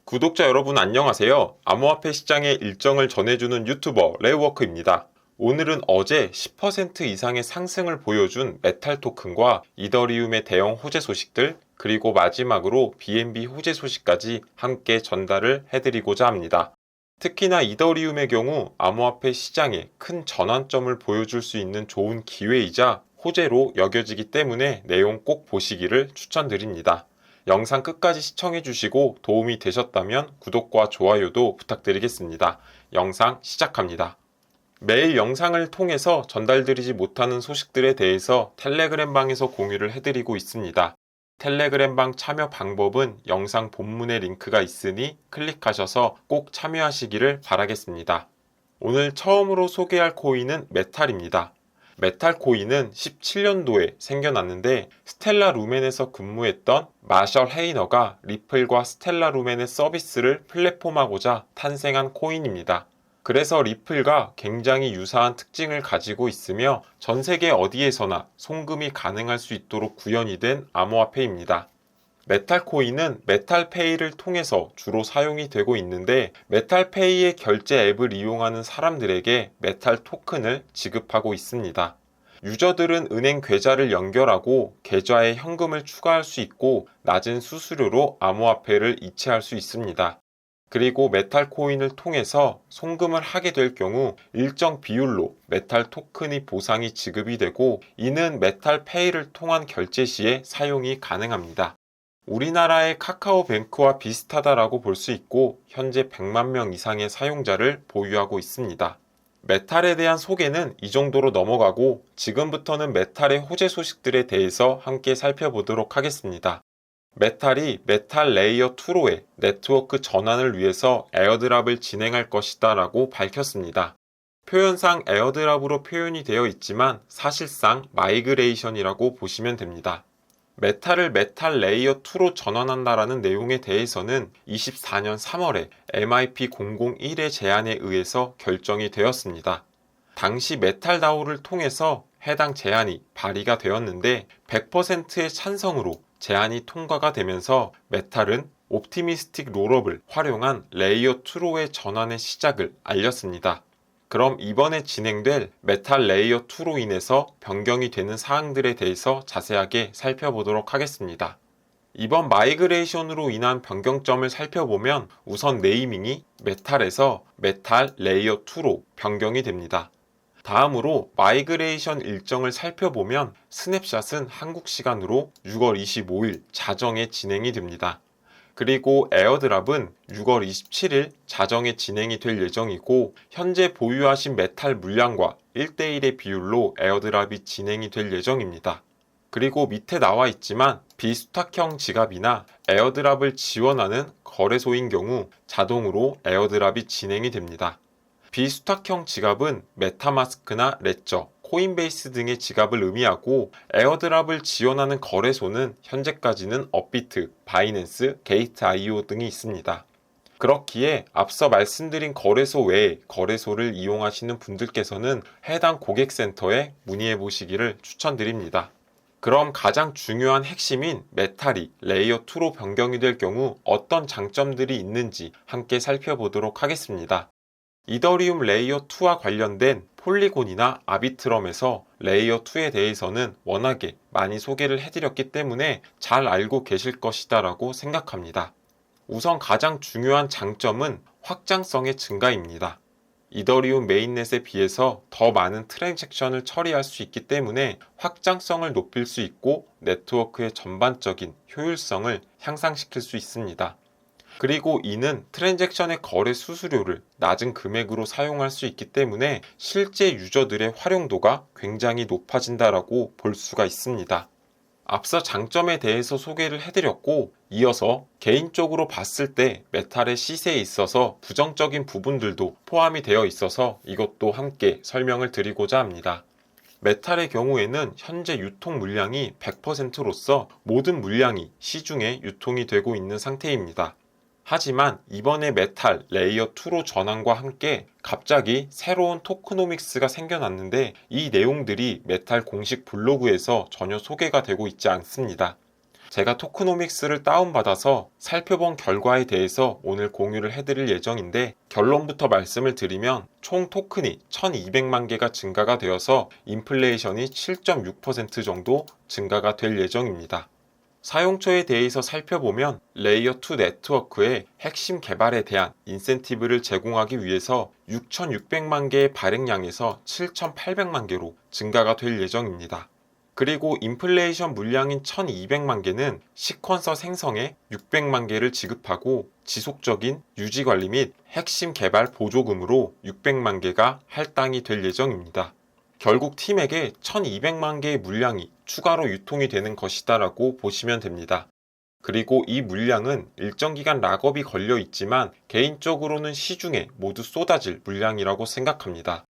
구독자 여러분 안녕하세요. 암호화폐 시장의 일정을 전해주는 유튜버 레이워크입니다. 오늘은 어제 10% 이상의 상승을 보여준 메탈 토큰과 이더리움의 대형 호재 소식들, 그리고 마지막으로 BNB 호재 소식까지 함께 전달을 해드리고자 합니다. 특히나 이더리움의 경우 암호화폐 시장에 큰 전환점을 보여줄 수 있는 좋은 기회이자 호재로 여겨지기 때문에 내용 꼭 보시기를 추천드립니다. 영상 끝까지 시청해주시고 도움이 되셨다면 구독과 좋아요도 부탁드리겠습니다. 영상 시작합니다. 매일 영상을 통해서 전달드리지 못하는 소식들에 대해서 텔레그램방에서 공유를 해드리고 있습니다. 텔레그램방 참여 방법은 영상 본문에 링크가 있으니 클릭하셔서 꼭 참여하시기를 바라겠습니다. 오늘 처음으로 소개할 코인은 메탈입니다. 메탈 코인은 17년도에 생겨났는데 스텔라 루멘에서 근무했던 마셜 헤이너가 리플과 스텔라 루멘의 서비스를 플랫폼하고자 탄생한 코인입니다. 그래서 리플과 굉장히 유사한 특징을 가지고 있으며 전 세계 어디에서나 송금이 가능할 수 있도록 구현이 된 암호화폐입니다. 메탈 코인은 메탈페이를 통해서 주로 사용이 되고 있는데 메탈페이의 결제 앱을 이용하는 사람들에게 메탈 토큰을 지급하고 있습니다. 유저들은 은행 계좌를 연결하고 계좌에 현금을 추가할 수 있고 낮은 수수료로 암호화폐를 이체할 수 있습니다. 그리고 메탈 코인을 통해서 송금을 하게 될 경우 일정 비율로 메탈 토큰이 보상이 지급이 되고 이는 메탈페이를 통한 결제 시에 사용이 가능합니다. 우리나라의 카카오뱅크와 비슷하다라고 볼 수 있고 현재 100만 명 이상의 사용자를 보유하고 있습니다. 메탈에 대한 소개는 이 정도로 넘어가고 지금부터는 메탈의 호재 소식들에 대해서 함께 살펴보도록 하겠습니다. 메탈이 메탈 레이어 2로의 네트워크 전환을 위해서 에어드랍을 진행할 것이다 라고 밝혔습니다. 표현상 에어드랍으로 표현이 되어 있지만 사실상 마이그레이션이라고 보시면 됩니다. 메탈을 메탈 레이어 2로 전환한다라는 내용에 대해서는 24년 3월에 MIP001의 제안에 의해서 결정이 되었습니다. 당시 메탈 다오를 통해서 해당 제안이 발의가 되었는데 100%의 찬성으로 제안이 통과가 되면서 메탈은 옵티미스틱 롤업을 활용한 레이어 2로의 전환의 시작을 알렸습니다. 그럼 이번에 진행될 메탈 레이어 2로 인해서 변경이 되는 사항들에 대해서 자세하게 살펴보도록 하겠습니다. 이번 마이그레이션으로 인한 변경점을 살펴보면 우선 네이밍이 메탈에서 메탈 레이어 2로 변경이 됩니다. 다음으로 마이그레이션 일정을 살펴보면 스냅샷은 한국 시간으로 6월 25일 자정에 진행이 됩니다. 그리고 에어드랍은 6월 27일 자정에 진행이 될 예정이고 현재 보유하신 메탈 물량과 1대1의 비율로 에어드랍이 진행이 될 예정입니다. 그리고 밑에 나와 있지만 비수탁형 지갑이나 에어드랍을 지원하는 거래소인 경우 자동으로 에어드랍이 진행이 됩니다. 비수탁형 지갑은 메타마스크나 레저, 코인베이스 등의 지갑을 의미하고 에어드랍을 지원하는 거래소는 현재까지는 업비트, 바이낸스, 게이트.io 등이 있습니다. 그렇기에 앞서 말씀드린 거래소 외에 거래소를 이용하시는 분들께서는 해당 고객센터에 문의해 보시기를 추천드립니다. 그럼 가장 중요한 핵심인 메탈이 레이어 2로 변경이 될 경우 어떤 장점들이 있는지 함께 살펴보도록 하겠습니다. 이더리움 레이어 2와 관련된 폴리곤이나 아비트럼에서 레이어 2에 대해서는 워낙에 많이 소개를 해드렸기 때문에 잘 알고 계실 것이다 라고 생각합니다. 우선 가장 중요한 장점은 확장성의 증가입니다. 이더리움 메인넷에 비해서 더 많은 트랜잭션을 처리할 수 있기 때문에 확장성을 높일 수 있고 네트워크의 전반적인 효율성을 향상시킬 수 있습니다. 그리고 이는 트랜잭션의 거래 수수료를 낮은 금액으로 사용할 수 있기 때문에 실제 유저들의 활용도가 굉장히 높아진다라고 볼 수가 있습니다. 앞서 장점에 대해서 소개를 해드렸고 이어서 개인적으로 봤을 때 메탈의 시세에 있어서 부정적인 부분들도 포함이 되어 있어서 이것도 함께 설명을 드리고자 합니다. 메탈의 경우에는 현재 유통 물량이 100%로서 모든 물량이 시중에 유통이 되고 있는 상태입니다. 하지만 이번에 메탈 레이어 2로 전환과 함께 갑자기 새로운 토크노믹스가 생겨났는데 이 내용들이 메탈 공식 블로그에서 전혀 소개가 되고 있지 않습니다. 제가 토크노믹스를 다운받아서 살펴본 결과에 대해서 오늘 공유를 해드릴 예정인데, 결론부터 말씀을 드리면 총 토큰이 1200만 개가 증가가 되어서 인플레이션이 7.6% 정도 증가가 될 예정입니다. 사용처에 대해서 살펴보면 레이어 2 네트워크의 핵심 개발에 대한 인센티브를 제공하기 위해서 6,600만 개의 발행량에서 7,800만 개로 증가가 될 예정입니다. 그리고 인플레이션 물량인 1,200만 개는 시퀀서 생성에 600만 개를 지급하고 지속적인 유지관리 및 핵심 개발 보조금으로 600만 개가 할당이 될 예정입니다. 결국 팀에게 1,200만 개의 물량이 추가로 유통이 되는 것이다라고 보시면 됩니다. 그리고 이 물량은 일정 기간 락업이 걸려 있지만 개인적으로는 시중에 모두 쏟아질 물량이라고 생각합니다.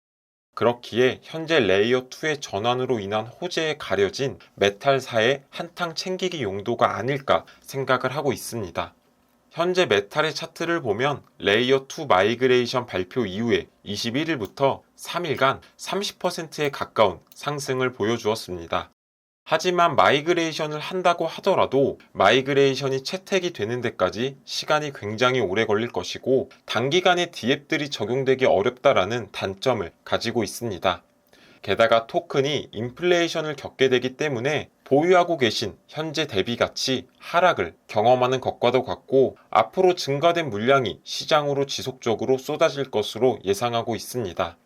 그렇기에 현재 레이어 2의 전환으로 인한 호재에 가려진 메탈사의 한탕 챙기기 용도가 아닐까 생각을 하고 있습니다. 현재 메탈의 차트를 보면 레이어 2 마이그레이션 발표 이후에 21일부터 3일간 30%에 가까운 상승을 보여주었습니다. 하지만 마이그레이션을 한다고 하더라도 마이그레이션이 채택이 되는 데까지 시간이 굉장히 오래 걸릴 것이고 단기간에 디앱들이 적용되기 어렵다라는 단점을 가지고 있습니다. 게다가 토큰이 인플레이션을 겪게 되기 때문에 보유하고 계신 현재 대비 가치 하락을 경험하는 것과도 같고 앞으로 증가된 물량이 시장으로 지속적으로 쏟아질 것으로 예상하고 있습니다.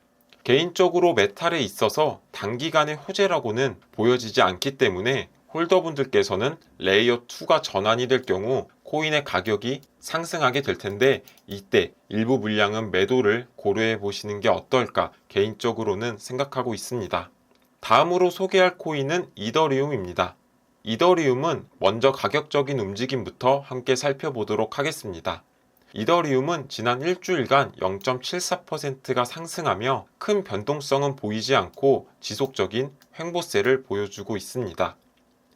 개인적으로 메탈에 있어서 단기간의 호재라고는 보여지지 않기 때문에 홀더분들께서는 레이어 2가 전환이 될 경우 코인의 가격이 상승하게 될 텐데 이때 일부 물량은 매도를 고려해 보시는 게 어떨까 개인적으로는 생각하고 있습니다. 다음으로 소개할 코인은 이더리움입니다. 이더리움은 먼저 가격적인 움직임부터 함께 살펴보도록 하겠습니다. 이더리움은 지난 일주일간 0.74%가 상승하며 큰 변동성은 보이지 않고 지속적인 횡보세를 보여주고 있습니다.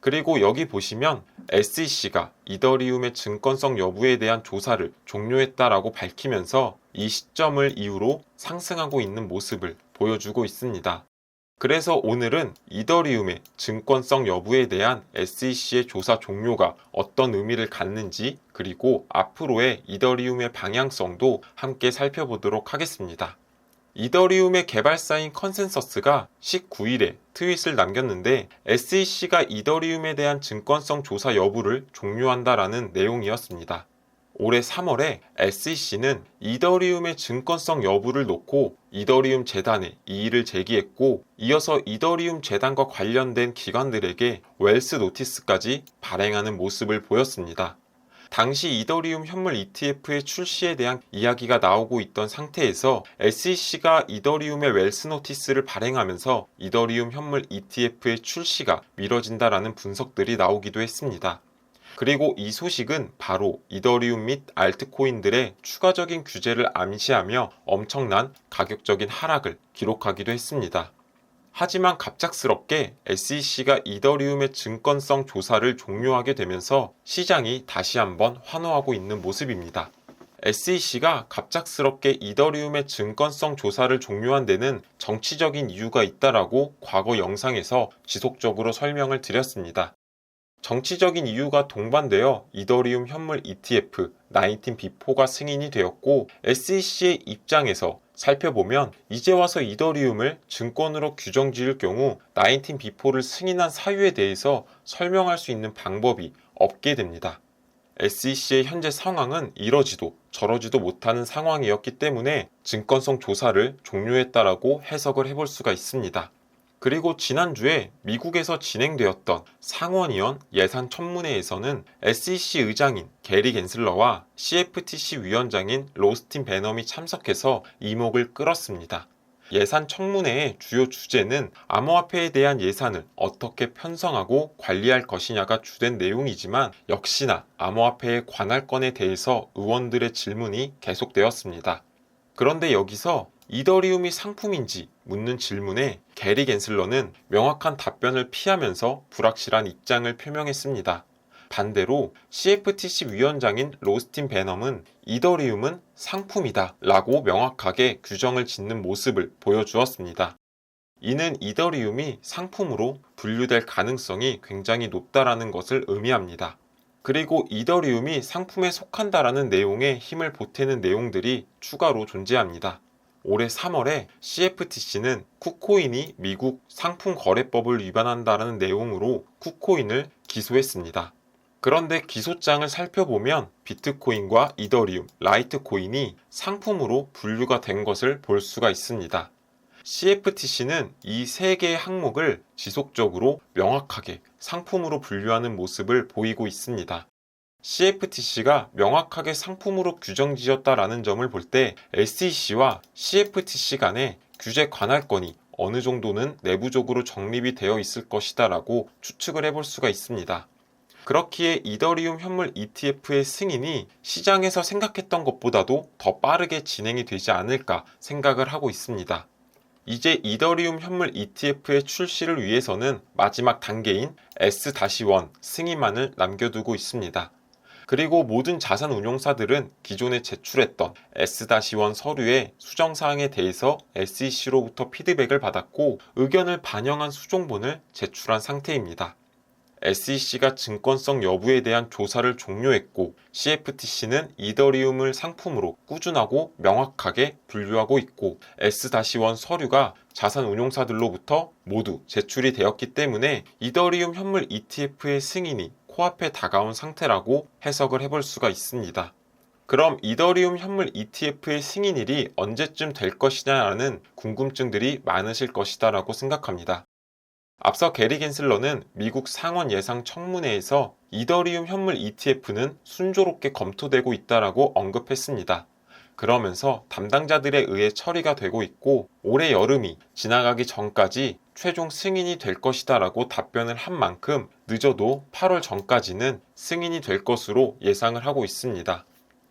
그리고 여기 보시면 SEC가 이더리움의 증권성 여부에 대한 조사를 종료했다라고 밝히면서 이 시점을 이유로 상승하고 있는 모습을 보여주고 있습니다. 그래서 오늘은 이더리움의 증권성 여부에 대한 SEC의 조사 종료가 어떤 의미를 갖는지 그리고 앞으로의 이더리움의 방향성도 함께 살펴보도록 하겠습니다. 이더리움의 개발사인 컨센서스가 19일에 트윗을 남겼는데 SEC가 이더리움에 대한 증권성 조사 여부를 종료한다라는 내용이었습니다. 올해 3월에 SEC는 이더리움의 증권성 여부를 놓고 이더리움 재단에 이의를 제기했고 이어서 이더리움 재단과 관련된 기관들에게 웰스 노티스까지 발행하는 모습을 보였습니다. 당시 이더리움 현물 ETF의 출시에 대한 이야기가 나오고 있던 상태에서 SEC가 이더리움의 웰스 노티스를 발행하면서 이더리움 현물 ETF의 출시가 미뤄진다라는 분석들이 나오기도 했습니다. 그리고 이 소식은 바로 이더리움 및 알트코인들의 추가적인 규제를 암시하며 엄청난 가격적인 하락을 기록하기도 했습니다. 하지만 갑작스럽게 SEC가 이더리움의 증권성 조사를 종료하게 되면서 시장이 다시 한번 환호하고 있는 모습입니다. SEC가 갑작스럽게 이더리움의 증권성 조사를 종료한 데는 정치적인 이유가 있다라고 과거 영상에서 지속적으로 설명을 드렸습니다. 정치적인 이유가 동반되어 이더리움 현물 ETF 19B4가 승인이 되었고 SEC의 입장에서 살펴보면 이제 와서 이더리움을 증권으로 규정 지을 경우 19B4를 승인한 사유에 대해서 설명할 수 있는 방법이 없게 됩니다. SEC의 현재 상황은 이러지도 저러지도 못하는 상황이었기 때문에 증권성 조사를 종료했다라고 해석을 해볼 수가 있습니다. 그리고 지난주에 미국에서 진행되었던 상원의원 예산 청문회에서는 SEC 의장인 게리 갠슬러와 CFTC 위원장인 로스틴 베넘이 참석해서 이목을 끌었습니다. 예산 청문회의 주요 주제는 암호화폐에 대한 예산을 어떻게 편성하고 관리할 것이냐가 주된 내용이지만 역시나 암호화폐의 관할권에 대해서 의원들의 질문이 계속되었습니다. 그런데 여기서 이더리움이 상품인지 묻는 질문에 게리 갠슬러는 명확한 답변을 피하면서 불확실한 입장을 표명했습니다. 반대로 CFTC 위원장인 로스틴 베넘은 이더리움은 상품이다 라고 명확하게 규정을 짓는 모습을 보여주었습니다. 이는 이더리움이 상품으로 분류될 가능성이 굉장히 높다라는 것을 의미합니다. 그리고 이더리움이 상품에 속한다라는 내용에 힘을 보태는 내용들이 추가로 존재합니다. 올해 3월에 CFTC는 쿠코인이 미국 상품거래법을 위반한다는 내용으로 쿠코인을 기소했습니다. 그런데 기소장을 살펴보면 비트코인과 이더리움, 라이트코인이 상품으로 분류가 된 것을 볼 수가 있습니다. CFTC는 이 세 개의 항목을 지속적으로 명확하게 상품으로 분류하는 모습을 보이고 있습니다. CFTC가 명확하게 상품으로 규정지었다라는 점을 볼 때 SEC와 CFTC 간의 규제 관할권이 어느 정도는 내부적으로 정립이 되어 있을 것이다라고 추측을 해볼 수가 있습니다. 그렇기에 이더리움 현물 ETF의 승인이 시장에서 생각했던 것보다도 더 빠르게 진행이 되지 않을까 생각을 하고 있습니다. 이제 이더리움 현물 ETF의 출시를 위해서는 마지막 단계인 S-1 승인만을 남겨두고 있습니다. 그리고 모든 자산 운용사들은 기존에 제출했던 S-1 서류의 수정사항에 대해서 SEC로부터 피드백을 받았고 의견을 반영한 수정본을 제출한 상태입니다. SEC가 증권성 여부에 대한 조사를 종료했고 CFTC는 이더리움을 상품으로 꾸준하고 명확하게 분류하고 있고 S-1 서류가 자산 운용사들로부터 모두 제출이 되었기 때문에 이더리움 현물 ETF의 승인이 코앞에 다가온 상태라고 해석을 해볼 수가 있습니다. 그럼 이더리움 현물 ETF의 승인일이 언제쯤 될 것이냐라는 궁금증들이 많으실 것이다라고 생각합니다. 앞서 게리 겐슬러는 미국 상원 예상 청문회에서 이더리움 현물 ETF는 순조롭게 검토되고 있다라고 언급했습니다. 그러면서 담당자들에 의해 처리가 되고 있고 올해 여름이 지나가기 전까지 최종 승인이 될 것이다라고 답변을 한 만큼 늦어도 8월 전까지는 승인이 될 것으로 예상을 하고 있습니다.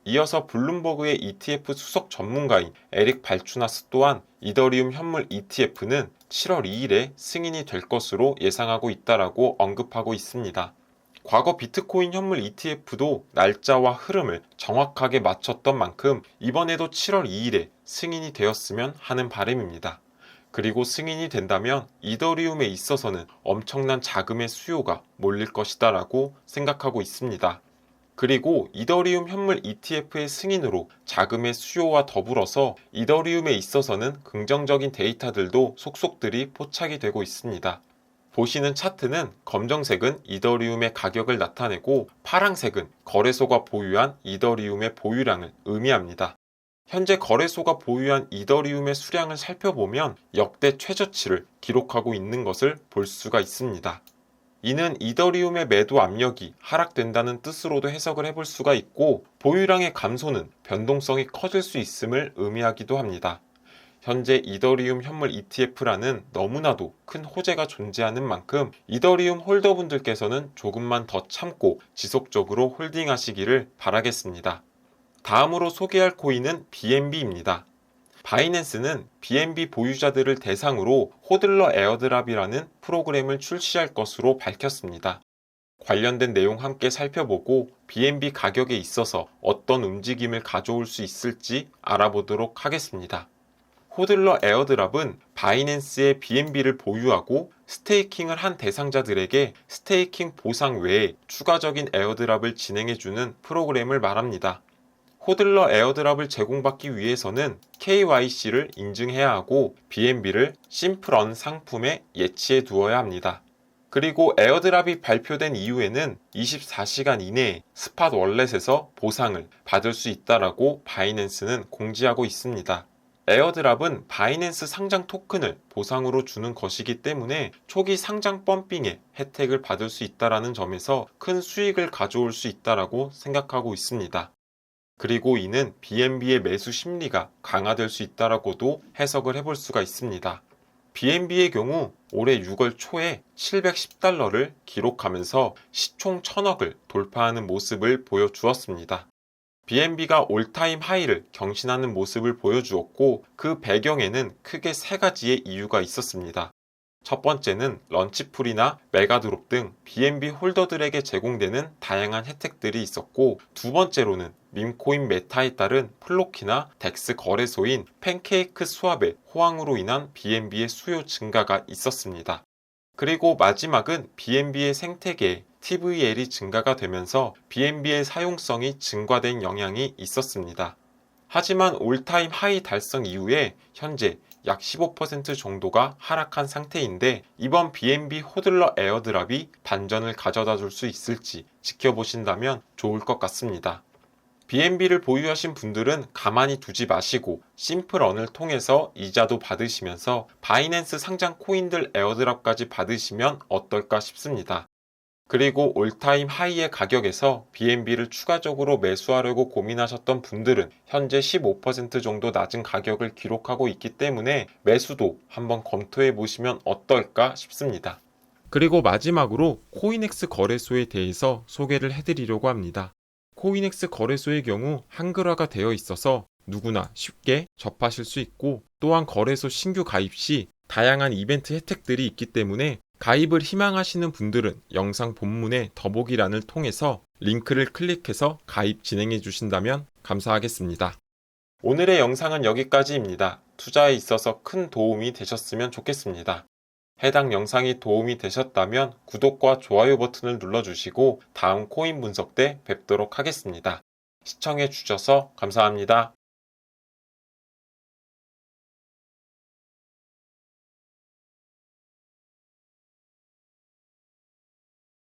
이어서 블룸버그의 ETF 수석 전문가인 에릭 발추나스 또한 이더리움 현물 ETF는 7월 2일에 승인이 될 것으로 예상하고 있다라고 언급하고 있습니다. 과거 비트코인 현물 ETF도 날짜와 흐름을 정확하게 맞췄던 만큼 이번에도 7월 2일에 승인이 되었으면 하는 바람입니다. 그리고 승인이 된다면 이더리움에 있어서는 엄청난 자금의 수요가 몰릴 것이다라고 생각하고 있습니다. 그리고 이더리움 현물 ETF의 승인으로 자금의 수요와 더불어서 이더리움에 있어서는 긍정적인 데이터들도 속속들이 포착이 되고 있습니다. 보시는 차트는 검정색은 이더리움의 가격을 나타내고 파란색은 거래소가 보유한 이더리움의 보유량을 의미합니다. 현재 거래소가 보유한 이더리움의 수량을 살펴보면 역대 최저치를 기록하고 있는 것을 볼 수가 있습니다. 이는 이더리움의 매도 압력이 하락된다는 뜻으로도 해석을 해볼 수가 있고 보유량의 감소는 변동성이 커질 수 있음을 의미하기도 합니다. 현재 이더리움 현물 ETF라는 너무나도 큰 호재가 존재하는 만큼 이더리움 홀더분들께서는 조금만 더 참고 지속적으로 홀딩하시기를 바라겠습니다. 다음으로 소개할 코인은 BNB입니다. 바이낸스는 BNB 보유자들을 대상으로 호들러 에어드랍이라는 프로그램을 출시할 것으로 밝혔습니다. 관련된 내용 함께 살펴보고 BNB 가격에 있어서 어떤 움직임을 가져올 수 있을지 알아보도록 하겠습니다. 호들러 에어드랍은 바이낸스의 BNB를 보유하고 스테이킹을 한 대상자들에게 스테이킹 보상 외에 추가적인 에어드랍을 진행해주는 프로그램을 말합니다. 호들러 에어드랍을 제공받기 위해서는 KYC를 인증해야 하고 BNB를 심플언 상품에 예치해 두어야 합니다. 그리고 에어드랍이 발표된 이후에는 24시간 이내에 스팟 월렛에서 보상을 받을 수 있다라고 바이낸스는 공지하고 있습니다. 에어드랍은 바이낸스 상장 토큰을 보상으로 주는 것이기 때문에 초기 상장 펌핑에 혜택을 받을 수 있다는 점에서 큰 수익을 가져올 수 있다고 생각하고 있습니다. 그리고 이는 BNB의 매수 심리가 강화될 수 있다고도 해석을 해볼 수가 있습니다. BNB의 경우 올해 6월 초에 $710를 기록하면서 시총 1000억을 돌파하는 모습을 보여주었습니다. BNB가 올타임 하이를 경신하는 모습을 보여주었고 그 배경에는 크게 세 가지의 이유가 있었습니다. 첫 번째는 런치풀이나 메가드롭 등 BNB 홀더들에게 제공되는 다양한 혜택들이 있었고 두 번째로는 밈코인 메타에 따른 플로키나 덱스 거래소인 팬케이크 스왑의 호황으로 인한 BNB의 수요 증가가 있었습니다. 그리고 마지막은 BNB의 생태계 TVL이 증가가 되면서 BNB의 사용성이 증가된 영향이 있었습니다. 하지만 올타임 하이 달성 이후에 현재 약 15% 정도가 하락한 상태인데 이번 BNB 호들러 에어드랍이 반전을 가져다 줄 수 있을지 지켜보신다면 좋을 것 같습니다. BNB를 보유하신 분들은 가만히 두지 마시고 심플언을 통해서 이자도 받으시면서 바이낸스 상장 코인들 에어드랍까지 받으시면 어떨까 싶습니다. 그리고 올타임 하이의 가격에서 BNB를 추가적으로 매수하려고 고민하셨던 분들은 현재 15% 정도 낮은 가격을 기록하고 있기 때문에 매수도 한번 검토해 보시면 어떨까 싶습니다. 그리고 마지막으로 코인엑스 거래소에 대해서 소개를 해드리려고 합니다. 코인엑스 거래소의 경우 한글화가 되어 있어서 누구나 쉽게 접하실 수 있고 또한 거래소 신규 가입 시 다양한 이벤트 혜택들이 있기 때문에 가입을 희망하시는 분들은 영상 본문의 더보기란을 통해서 링크를 클릭해서 가입 진행해 주신다면 감사하겠습니다. 오늘의 영상은 여기까지입니다. 투자에 있어서 큰 도움이 되셨으면 좋겠습니다. 해당 영상이 도움이 되셨다면 구독과 좋아요 버튼을 눌러주시고 다음 코인 분석 때 뵙도록 하겠습니다. 시청해 주셔서 감사합니다.